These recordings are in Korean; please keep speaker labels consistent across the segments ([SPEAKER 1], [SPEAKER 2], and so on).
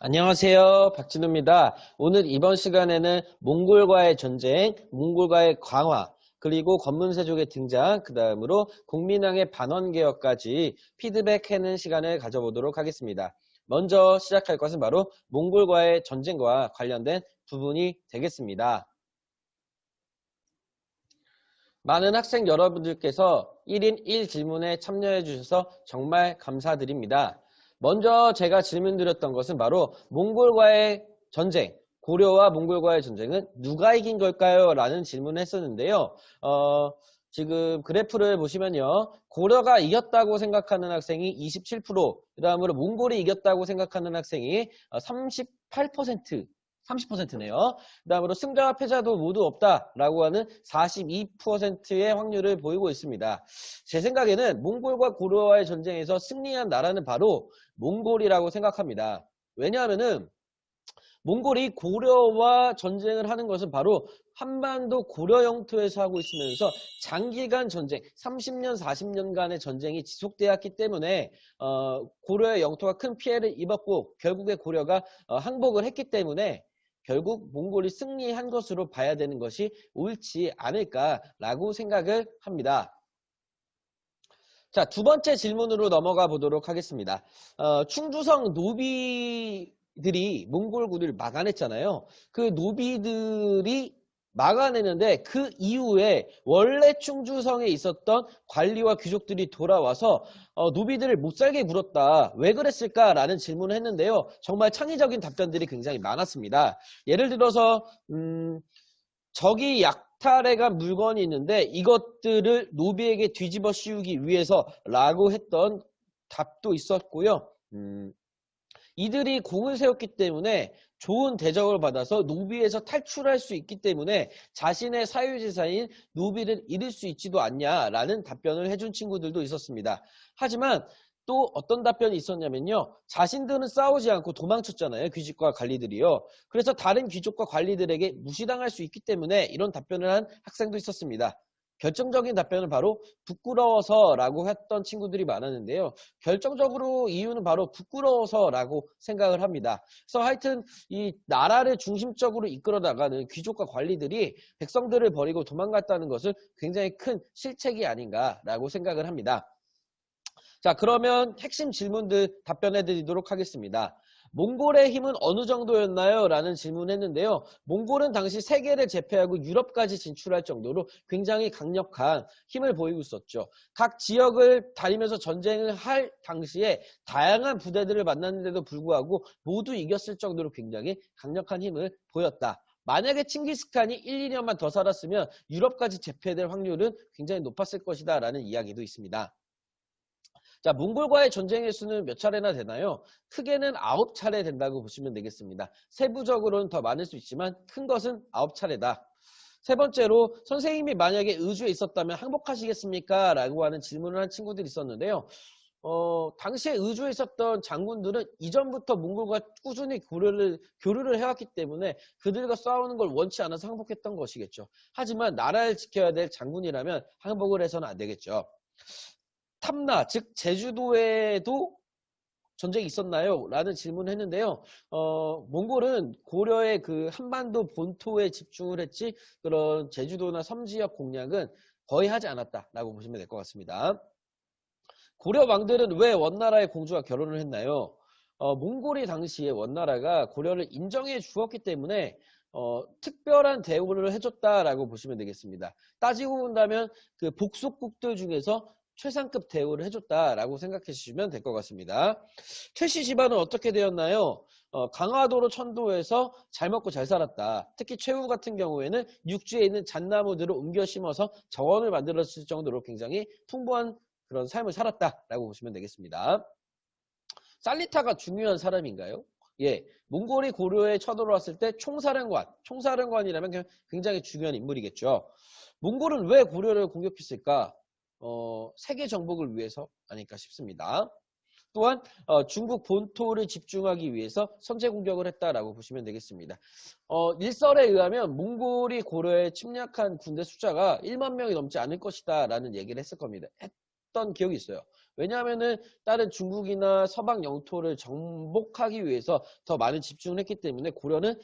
[SPEAKER 1] 안녕하세요. 박진우입니다. 오늘 이번 시간에는 몽골과의 전쟁, 몽골과의 강화, 그리고 건문세족의 등장, 그 다음으로 국민왕의 반원개혁까지 피드백하는 시간을 가져보도록 하겠습니다. 먼저 시작할 것은 바로 몽골과의 전쟁과 관련된 부분이 되겠습니다. 많은 학생 여러분들께서 1인 1질문에 참여해 주셔서 정말 감사드립니다. 먼저 제가 질문 드렸던 것은 바로 몽골과의 전쟁, 고려와 몽골과의 전쟁은 누가 이긴 걸까요? 라는 질문을 했었는데요. 지금 그래프를 보시면요. 고려가 이겼다고 생각하는 학생이 27%, 그 다음으로 몽골이 이겼다고 생각하는 학생이 30%네요. 그 다음으로 승자와 패자도 모두 없다라고 하는 42%의 확률을 보이고 있습니다. 제 생각에는 몽골과 고려와의 전쟁에서 승리한 나라는 바로 몽골이라고 생각합니다. 왜냐하면은 몽골이 고려와 전쟁을 하는 것은 바로 한반도 고려 영토에서 하고 있으면서 장기간 전쟁, 30년, 40년간의 전쟁이 지속되었기 때문에 고려의 영토가 큰 피해를 입었고 결국에 고려가 항복을 했기 때문에 결국 몽골이 승리한 것으로 봐야 되는 것이 옳지 않을까라고 생각을 합니다. 자, 두 번째 질문으로 넘어가 보도록 하겠습니다. 충주성 노비들이 몽골군을 막아냈잖아요. 그 노비들이 막아내는데 그 이후에 원래 충주성에 있었던 관리와 귀족들이 돌아와서 노비들을 못살게 굴었다. 왜 그랬을까라는 질문을 했는데요. 정말 창의적인 답변들이 굉장히 많았습니다. 예를 들어서 적이 약탈해간 물건이 있는데 이것들을 노비에게 뒤집어 씌우기 위해서라고 했던 답도 있었고요. 이들이 공을 세웠기 때문에 좋은 대접을 받아서 노비에서 탈출할 수 있기 때문에 자신의 사유재산인 노비를 잃을 수 있지도 않냐라는 답변을 해준 친구들도 있었습니다. 하지만 또 어떤 답변이 있었냐면요. 자신들은 싸우지 않고 도망쳤잖아요. 귀족과 관리들이요. 그래서 다른 귀족과 관리들에게 무시당할 수 있기 때문에 이런 답변을 한 학생도 있었습니다. 결정적인 답변은 바로 부끄러워서라고 했던 친구들이 많았는데요. 결정적으로 이유는 바로 부끄러워서라고 생각을 합니다. 그래서 하여튼 이 나라를 중심적으로 이끌어 나가는 귀족과 관리들이 백성들을 버리고 도망갔다는 것은 굉장히 큰 실책이 아닌가라고 생각을 합니다. 자, 그러면 핵심 질문들 답변해 드리도록 하겠습니다. 몽골의 힘은 어느 정도였나요? 라는 질문했는데요. 몽골은 당시 세계를 제패하고 유럽까지 진출할 정도로 굉장히 강력한 힘을 보이고 있었죠. 각 지역을 다니면서 전쟁을 할 당시에 다양한 부대들을 만났는데도 불구하고 모두 이겼을 정도로 굉장히 강력한 힘을 보였다. 만약에 칭기스칸이 1, 2년만 더 살았으면 유럽까지 제패될 확률은 굉장히 높았을 것이다 라는 이야기도 있습니다. 자, 몽골과의 전쟁의 수는 몇 차례나 되나요? 크게는 9차례 된다고 보시면 되겠습니다. 세부적으로는 더 많을 수 있지만 큰 것은 9차례다. 세 번째로 선생님이 만약에 의주에 있었다면 항복하시겠습니까? 라고 하는 질문을 한 친구들이 있었는데요. 당시에 의주에 있었던 장군들은 이전부터 몽골과 꾸준히 교류를 해왔기 때문에 그들과 싸우는 걸 원치 않아서 항복했던 것이겠죠. 하지만 나라를 지켜야 될 장군이라면 항복을 해서는 안 되겠죠. 탐나, 즉 제주도에도 전쟁이 있었나요? 라는 질문을 했는데요. 몽골은 고려의 그 한반도 본토에 집중을 했지 그런 제주도나 섬지역 공략은 거의 하지 않았다라고 보시면 될 것 같습니다. 고려 왕들은 왜 원나라의 공주와 결혼을 했나요? 몽골이 당시에 원나라가 고려를 인정해 주었기 때문에 특별한 대우를 해줬다라고 보시면 되겠습니다. 따지고 본다면 그 복속국들 중에서 최상급 대우를 해줬다라고 생각해 주시면 될 것 같습니다. 최씨 집안은 어떻게 되었나요? 강화도로 천도에서 잘 먹고 잘 살았다. 특히 최후 같은 경우에는 육지에 있는 잣나무들을 옮겨 심어서 정원을 만들었을 정도로 굉장히 풍부한 그런 삶을 살았다라고 보시면 되겠습니다. 살리타가 중요한 사람인가요? 예, 몽골이 고려에 쳐들어왔을 때 총사령관이라면 굉장히 중요한 인물이겠죠. 몽골은 왜 고려를 공격했을까? 세계 정복을 위해서 아닐까 싶습니다. 또한 중국 본토를 집중하기 위해서 선제 공격을 했다라고 보시면 되겠습니다. 일설에 의하면 몽골이 고려에 침략한 군대 숫자가 1만 명이 넘지 않을 것이다 라는 얘기를 했을 겁니다. 했던 기억이 있어요. 왜냐하면은 다른 중국이나 서방 영토를 정복하기 위해서 더 많은 집중을 했기 때문에 고려는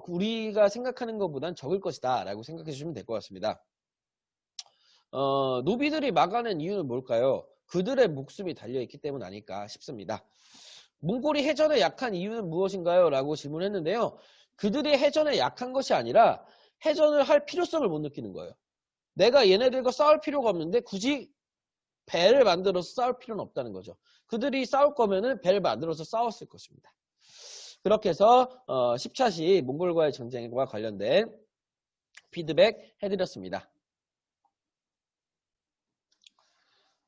[SPEAKER 1] 우리가 생각하는 것보단 적을 것이다 라고 생각해 주시면 될 것 같습니다. 노비들이 막아낸 이유는 뭘까요? 그들의 목숨이 달려있기 때문 아닐까 싶습니다. 몽골이 해전에 약한 이유는 무엇인가요? 라고 질문했는데요. 그들이 해전에 약한 것이 아니라 해전을 할 필요성을 못 느끼는 거예요. 내가 얘네들과 싸울 필요가 없는데 굳이 배를 만들어서 싸울 필요는 없다는 거죠. 그들이 싸울 거면은 배를 만들어서 싸웠을 것입니다. 그렇게 해서 10차시 몽골과의 전쟁과 관련된 피드백 해드렸습니다.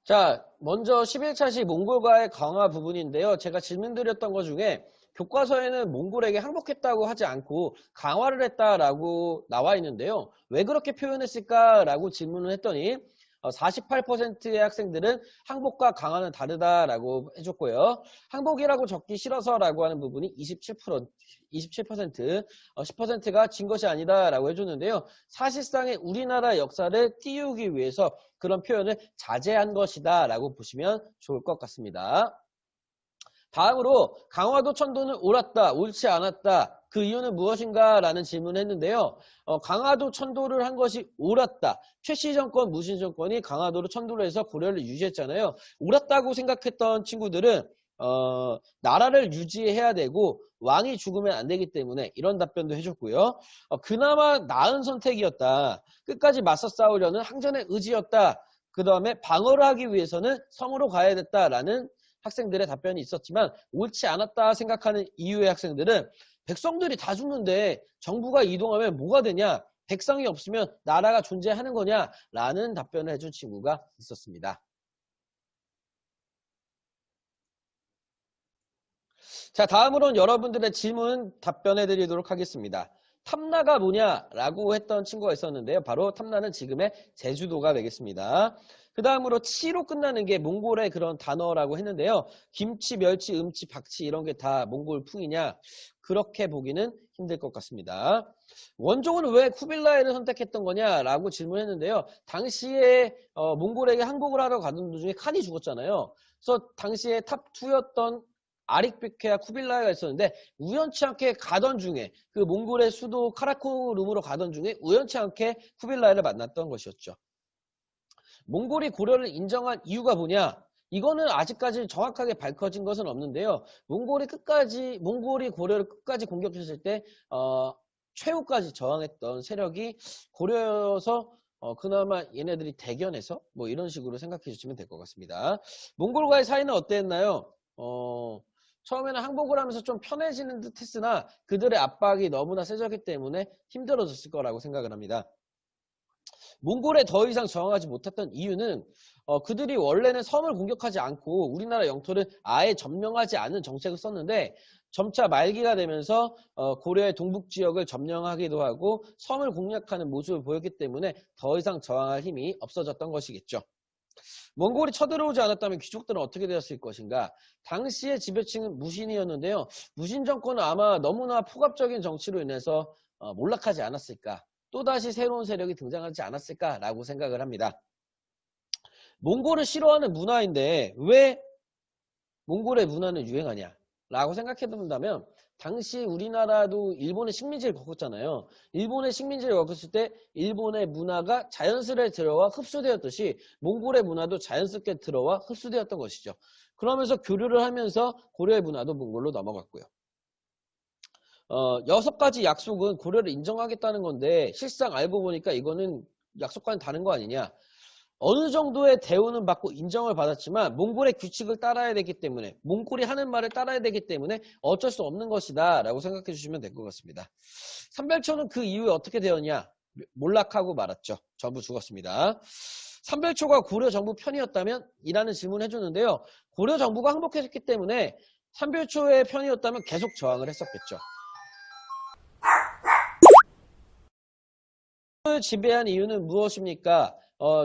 [SPEAKER 1] 자, 먼저 11차시 몽골과의 강화 부분인데요. 제가 질문드렸던 것 중에 교과서에는 몽골에게 항복했다고 하지 않고 강화를 했다라고 나와 있는데요. 왜 그렇게 표현했을까라고 질문을 했더니 48%의 학생들은 항복과 강화는 다르다라고 해줬고요. 항복이라고 적기 싫어서라고 하는 부분이 27%, 10%가 진 것이 아니다라고 해줬는데요. 사실상의 우리나라 역사를 띄우기 위해서 그런 표현을 자제한 것이다 라고 보시면 좋을 것 같습니다. 다음으로 강화도 천도는 옳았다, 옳지 않았다. 그 이유는 무엇인가 라는 질문을 했는데요. 강화도 천도를 한 것이 옳았다. 최씨 정권, 무신 정권이 강화도를 천도를 해서 고려를 유지했잖아요. 옳았다고 생각했던 친구들은 나라를 유지해야 되고 왕이 죽으면 안 되기 때문에 이런 답변도 해줬고요. 그나마 나은 선택이었다. 끝까지 맞서 싸우려는 항전의 의지였다. 그 다음에 방어를 하기 위해서는 섬으로 가야 됐다라는 학생들의 답변이 있었지만 옳지 않았다 생각하는 이유의 학생들은 백성들이 다 죽는데 정부가 이동하면 뭐가 되냐? 백성이 없으면 나라가 존재하는 거냐? 라는 답변을 해준 친구가 있었습니다. 자, 다음으로는 여러분들의 질문 답변해 드리도록 하겠습니다. 탐나가 뭐냐라고 했던 친구가 있었는데요. 바로 탐나는 지금의 제주도가 되겠습니다. 그 다음으로 치로 끝나는 게 몽골의 그런 단어라고 했는데요. 김치, 멸치, 음치, 박치 이런 게 다 몽골풍이냐? 그렇게 보기는 힘들 것 같습니다. 원종은 왜 쿠빌라이를 선택했던 거냐라고 질문했는데요. 당시에 몽골에게 항복을 하러 가던 도중에 칸이 죽었잖아요. 그래서 당시에 탑2였던 아릭베케와 쿠빌라이가 있었는데 우연치 않게 가던 중에 그 몽골의 수도 카라코룸으로 가던 중에 우연치 않게 쿠빌라이를 만났던 것이었죠. 몽골이 고려를 인정한 이유가 뭐냐? 이거는 아직까지 정확하게 밝혀진 것은 없는데요. 몽골이 고려를 끝까지 공격했을 때 최후까지 저항했던 세력이 고려여서 그나마 얘네들이 대견해서 뭐 이런 식으로 생각해 주시면 될 것 같습니다. 몽골과의 사이는 어땠나요? 처음에는 항복을 하면서 좀 편해지는 듯 했으나 그들의 압박이 너무나 세졌기 때문에 힘들어졌을 거라고 생각을 합니다. 몽골에 더 이상 저항하지 못했던 이유는 그들이 원래는 섬을 공격하지 않고 우리나라 영토를 아예 점령하지 않는 정책을 썼는데 점차 말기가 되면서 고려의 동북 지역을 점령하기도 하고 섬을 공략하는 모습을 보였기 때문에 더 이상 저항할 힘이 없어졌던 것이겠죠. 몽골이 쳐들어오지 않았다면 귀족들은 어떻게 되었을 것인가? 당시의 지배층은 무신이었는데요. 무신 정권은 아마 너무나 폭압적인 정치로 인해서 몰락하지 않았을까? 또다시 새로운 세력이 등장하지 않았을까라고 생각을 합니다. 몽골을 싫어하는 문화인데 왜 몽골의 문화는 유행하냐? 라고 생각해 본다면 당시 우리나라도 일본의 식민지를 겪었잖아요. 일본의 식민지를 겪었을 때 일본의 문화가 자연스레 들어와 흡수되었듯이 몽골의 문화도 자연스럽게 들어와 흡수되었던 것이죠. 그러면서 교류를 하면서 고려의 문화도 몽골로 넘어갔고요. 6가지 약속은 고려를 인정하겠다는 건데 실상 알고 보니까 이거는 약속과는 다른 거 아니냐. 어느 정도의 대우는 받고 인정을 받았지만 몽골의 규칙을 따라야 되기 때문에 몽골이 하는 말을 따라야 되기 때문에 어쩔 수 없는 것이다 라고 생각해 주시면 될 것 같습니다. 삼별초는 그 이후에 어떻게 되었냐? 몰락하고 말았죠. 전부 죽었습니다. 삼별초가 고려 정부 편이었다면? 이라는 질문을 해주는데요. 고려 정부가 항복했기 때문에 삼별초의 편이었다면 계속 저항을 했었겠죠. 지배한 이유는 무엇입니까?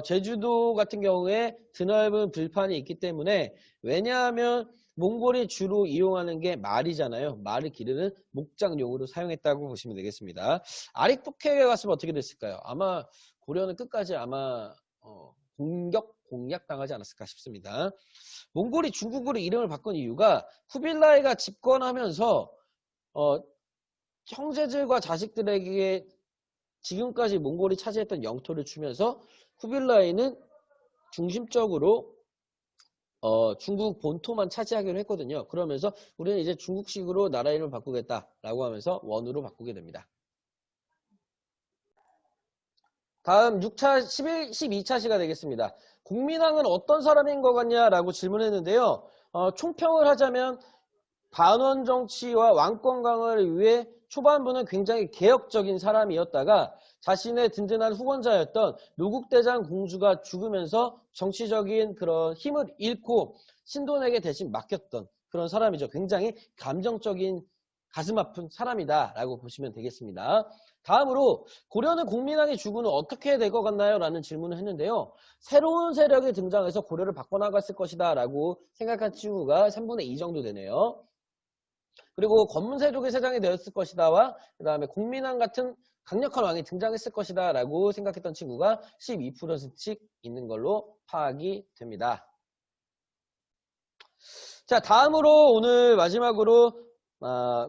[SPEAKER 1] 제주도 같은 경우에 드넓은 들판이 있기 때문에 왜냐하면 몽골이 주로 이용하는 게 말이잖아요. 말을 기르는 목장용으로 사용했다고 보시면 되겠습니다. 아릭푸케에 갔으면 어떻게 됐을까요? 아마 고려는 끝까지 아마 공격, 공략당하지 않았을까 싶습니다. 몽골이 중국으로 이름을 바꾼 이유가 쿠빌라이가 집권하면서 형제들과 자식들에게 지금까지 몽골이 차지했던 영토를 주면서 쿠빌라이는 중심적으로 중국 본토만 차지하기로 했거든요. 그러면서 우리는 이제 중국식으로 나라 이름을 바꾸겠다라고 하면서 원으로 바꾸게 됩니다. 다음 6차, 12차 시가 되겠습니다. 공민왕은 어떤 사람인 것 같냐라고 질문했는데요. 총평을 하자면 반원 정치와 왕권 강화를 위해 초반부는 굉장히 개혁적인 사람이었다가 자신의 든든한 후원자였던 노국대장 공주가 죽으면서 정치적인 그런 힘을 잃고 신돈에게 대신 맡겼던 그런 사람이죠. 굉장히 감정적인 가슴 아픈 사람이다라고 보시면 되겠습니다. 다음으로 고려는 공민왕이 죽은 후 어떻게 될 것 같나요? 라는 질문을 했는데요. 새로운 세력이 등장해서 고려를 바꿔나갔을 것이다 라고 생각한 친구가 3분의 2 정도 되네요. 그리고 권문세족의 세장이 되었을 것이다와 그 다음에 공민왕 같은 강력한 왕이 등장했을 것이다 라고 생각했던 친구가 12%씩 있는 걸로 파악이 됩니다. 자, 다음으로 오늘 마지막으로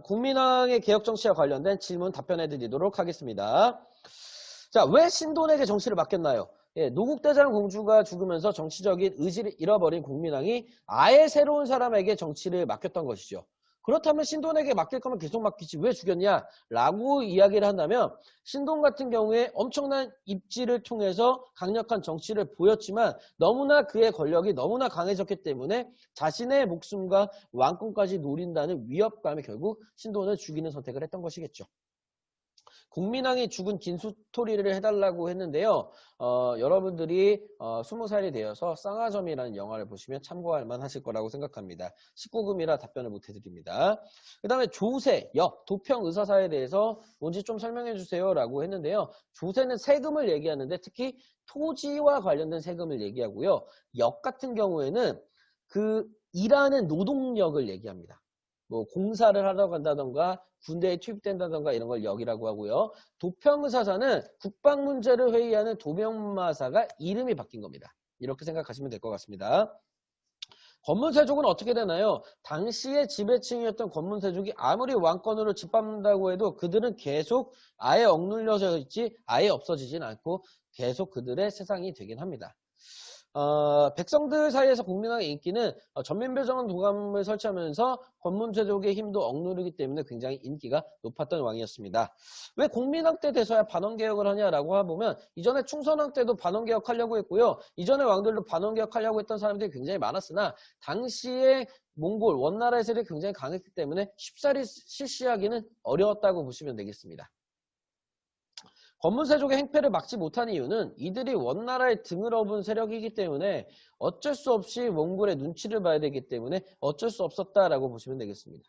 [SPEAKER 1] 공민왕의 개혁정치와 관련된 질문 답변해 드리도록 하겠습니다. 자, 왜 신돈에게 정치를 맡겼나요? 예, 노국대장 공주가 죽으면서 정치적인 의지를 잃어버린 공민왕이 아예 새로운 사람에게 정치를 맡겼던 것이죠. 그렇다면 신돈에게 맡길 거면 계속 맡기지 왜 죽였냐? 라고 이야기를 한다면 신돈 같은 경우에 엄청난 입지를 통해서 강력한 정치를 보였지만 너무나 그의 권력이 너무나 강해졌기 때문에 자신의 목숨과 왕권까지 노린다는 위협감에 결국 신돈을 죽이는 선택을 했던 것이겠죠. 공민왕이 죽은 긴 스토리를 해달라고 했는데요. 여러분들이 20살이 되어서 쌍화점이라는 영화를 보시면 참고할 만하실 거라고 생각합니다. 19금이라 답변을 못 해드립니다. 그 다음에 조세, 역, 도평, 의사사에 대해서 뭔지 좀 설명해 주세요 라고 했는데요. 조세는 세금을 얘기하는데 특히 토지와 관련된 세금을 얘기하고요. 역 같은 경우에는 그 일하는 노동력을 얘기합니다. 뭐 공사를 하러 간다던가 군대에 투입된다던가 이런 걸 역이라고 하고요. 도평의사사는 국방 문제를 회의하는 도병마사가 이름이 바뀐 겁니다. 이렇게 생각하시면 될 것 같습니다. 권문세족은 어떻게 되나요? 당시의 지배층이었던 권문세족이 아무리 왕권으로 짓밟는다고 해도 그들은 계속 아예 억눌려져 있지 아예 없어지진 않고 계속 그들의 세상이 되긴 합니다. 백성들 사이에서 공민왕의 인기는 전민배정원 도감을 설치하면서 권문세족의 힘도 억누르기 때문에 굉장히 인기가 높았던 왕이었습니다. 왜 공민왕 때 돼서야 반원개혁을 하냐라고 해보면 이전에 충선왕 때도 반원개혁하려고 했고요. 이전의 왕들도 반원개혁하려고 했던 사람들이 굉장히 많았으나 당시에 몽골 원나라의 세력이 굉장히 강했기 때문에 쉽사리 실시하기는 어려웠다고 보시면 되겠습니다. 권문세족의 행패를 막지 못한 이유는 이들이 원나라의 등을 업은 세력이기 때문에 어쩔 수 없이 몽골의 눈치를 봐야 되기 때문에 어쩔 수 없었다라고 보시면 되겠습니다.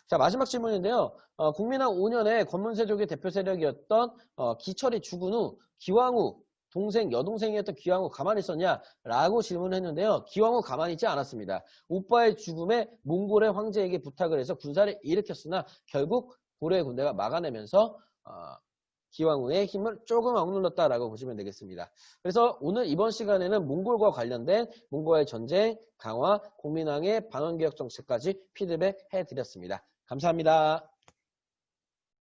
[SPEAKER 1] 자, 마지막 질문인데요. 국민왕 5년에 권문세족의 대표 세력이었던 기철이 죽은 후 기왕후 여동생이었던 기왕후 가만히 있었냐? 라고 질문을 했는데요. 기왕후 가만히 있지 않았습니다. 오빠의 죽음에 몽골의 황제에게 부탁을 해서 군사를 일으켰으나 결국 고려의 군대가 막아내면서 기왕후의 힘을 조금 억눌렀다라고 보시면 되겠습니다. 그래서 오늘 이번 시간에는 몽골과 관련된 몽골과의 전쟁, 강화, 공민왕의 반원개혁 정책까지 피드백 해드렸습니다. 감사합니다.